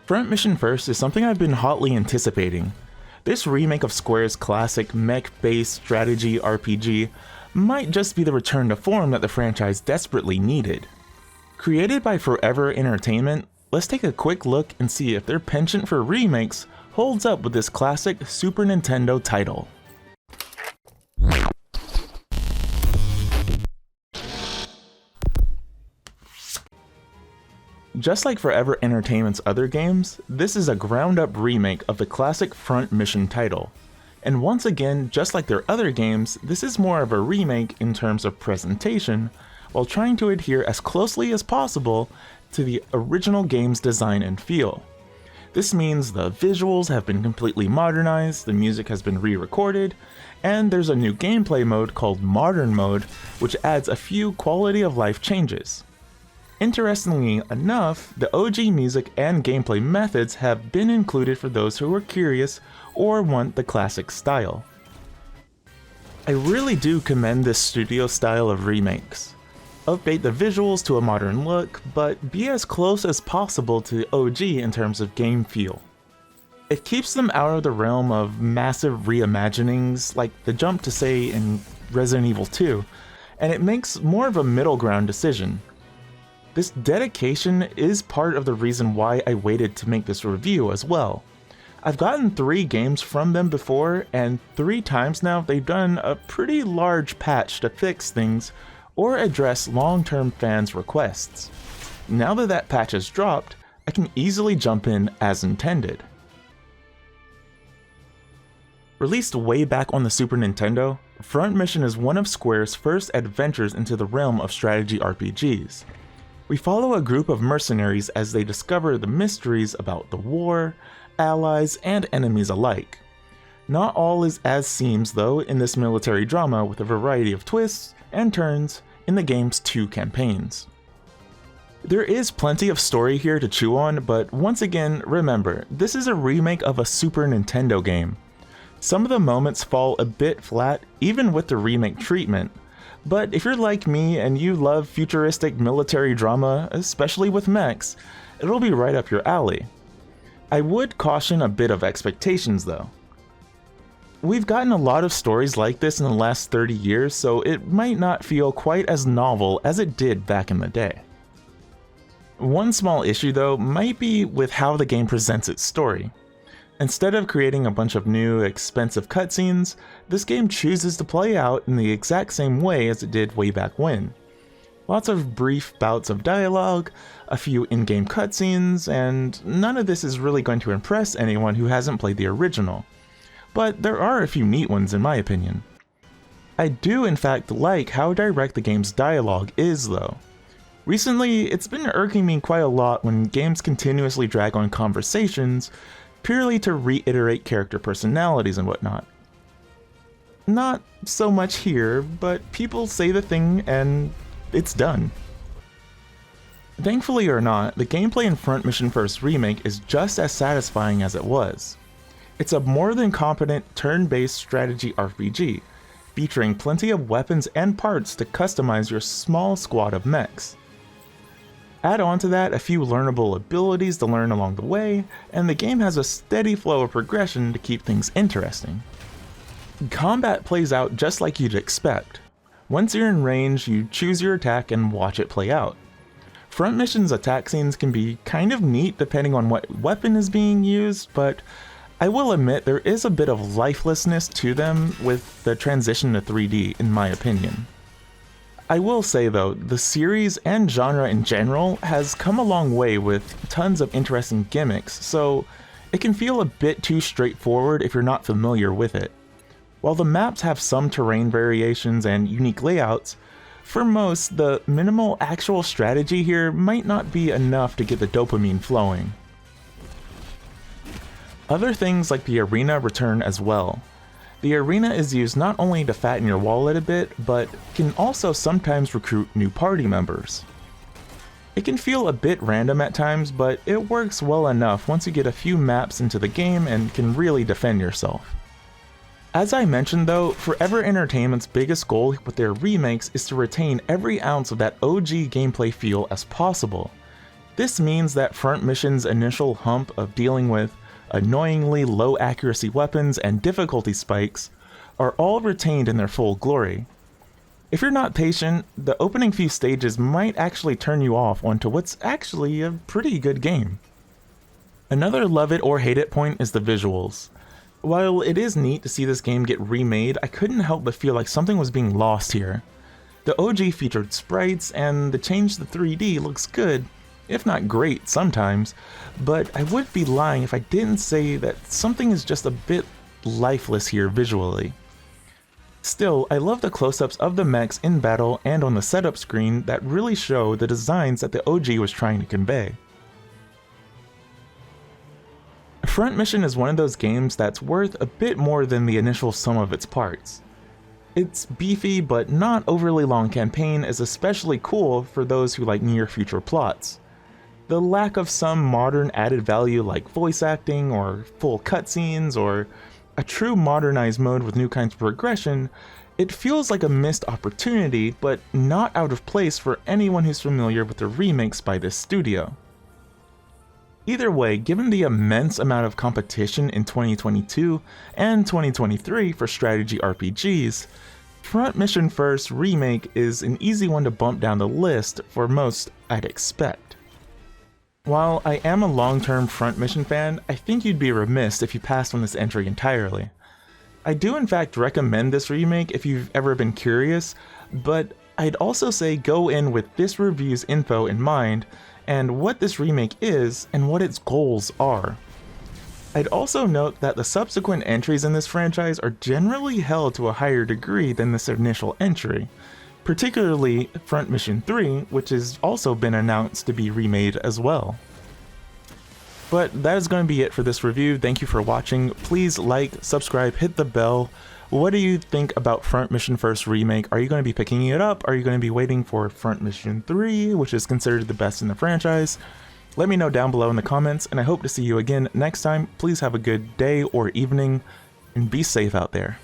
Frontmission First is something I've been hotly anticipating. This remake of Square's classic mech-based strategy RPG might just be the return to form that the franchise desperately needed. Created by Forever Entertainment, let's take a quick look and see if their penchant for remakes holds up with this classic Super Nintendo title. Just like Forever Entertainment's other games, this is a ground-up remake of the classic Frontmission title. And once again, just like their other games, this is more of a remake in terms of presentation, while trying to adhere as closely as possible to the original game's design and feel. This means the visuals have been completely modernized, the music has been re-recorded, and there's a new gameplay mode called Modern Mode, which adds a few quality of life changes. Interestingly enough, the OG music and gameplay methods have been included for those who are curious or want the classic style. I really do commend this studio style of remakes. Update the visuals to a modern look, but be as close as possible to OG in terms of game feel. It keeps them out of the realm of massive reimaginings like the jump to say in Resident Evil 2, and it makes more of a middle ground decision. This dedication is part of the reason why I waited to make this review as well. I've gotten 3 games from them before, and 3 times now they've done a pretty large patch to fix things or address long-term fans' requests. Now that that patch has dropped, I can easily jump in as intended. Released way back on the Super Nintendo, Frontmission is one of Square's first adventures into the realm of strategy RPGs. We follow a group of mercenaries as they discover the mysteries about the war, allies, and enemies alike. Not all is as seems though in this military drama, with a variety of twists and turns in the game's 2 campaigns. There is plenty of story here to chew on, but once again, remember, this is a remake of a Super Nintendo game. Some of the moments fall a bit flat even with the remake treatment, but if you're like me and you love futuristic military drama, especially with mechs, it'll be right up your alley. I would caution a bit of expectations though. We've gotten a lot of stories like this in the last 30 years, so it might not feel quite as novel as it did back in the day. One small issue though might be with how the game presents its story. Instead of creating a bunch of new, expensive cutscenes, this game chooses to play out in the exact same way as it did way back when. Lots of brief bouts of dialogue, a few in-game cutscenes, and none of this is really going to impress anyone who hasn't played the original. But there are a few neat ones in my opinion. I do in fact like how direct the game's dialogue is though. Recently, it's been irking me quite a lot when games continuously drag on conversations purely to reiterate character personalities and whatnot. Not so much here, but people say the thing and it's done. Thankfully or not, the gameplay in Frontmission First Remake is just as satisfying as it was. It's a more than competent turn-based strategy RPG, featuring plenty of weapons and parts to customize your small squad of mechs. Add on to that a few learnable abilities to learn along the way, and the game has a steady flow of progression to keep things interesting. Combat plays out just like you'd expect. Once you're in range, you choose your attack and watch it play out. Frontmission's attack scenes can be kind of neat depending on what weapon is being used, but I will admit there is a bit of lifelessness to them with the transition to 3D in my opinion. I will say though, the series and genre in general has come a long way with tons of interesting gimmicks, so it can feel a bit too straightforward if you're not familiar with it. While the maps have some terrain variations and unique layouts, for most, the minimal actual strategy here might not be enough to get the dopamine flowing. Other things like the arena return as well. The arena is used not only to fatten your wallet a bit, but can also sometimes recruit new party members. It can feel a bit random at times, but it works well enough once you get a few maps into the game and can really defend yourself. As I mentioned though, Forever Entertainment's biggest goal with their remakes is to retain every ounce of that OG gameplay feel as possible. This means that Frontmission's initial hump of dealing with annoyingly low accuracy weapons and difficulty spikes are all retained in their full glory. If you're not patient, the opening few stages might actually turn you off onto what's actually a pretty good game. Another love it or hate it point is the visuals. While it is neat to see this game get remade, I couldn't help but feel like something was being lost here. The OG featured sprites, and the change to 3D looks good, if not great sometimes, but I would be lying if I didn't say that something is just a bit lifeless here visually. Still, I love the close-ups of the mechs in battle and on the setup screen that really show the designs that the OG was trying to convey. Frontmission is one of those games that's worth a bit more than the initial sum of its parts. Its beefy but not overly long campaign is especially cool for those who like near-future plots. The lack of some modern added value like voice acting or full cutscenes or a true modernized mode with new kinds of progression, it feels like a missed opportunity, but not out of place for anyone who's familiar with the remakes by this studio. Either way, given the immense amount of competition in 2022 and 2023 for strategy RPGs, Frontmission First Remake is an easy one to bump down the list for most, I'd expect. While I am a long-term Frontmission fan, I think you'd be remiss if you passed on this entry entirely. I do in fact recommend this remake if you've ever been curious, but I'd also say go in with this review's info in mind, and what this remake is, and what its goals are. I'd also note that the subsequent entries in this franchise are generally held to a higher degree than this initial entry, particularly Frontmission 3, which has also been announced to be remade as well. But that is going to be it for this review. Thank you for watching. Please like, subscribe, hit the bell. What do you think about Frontmission First Remake? Are you going to be picking it up? Are you going to be waiting for Frontmission 3, which is considered the best in the franchise? Let me know down below in the comments, and I hope to see you again next time. Please have a good day or evening, and be safe out there.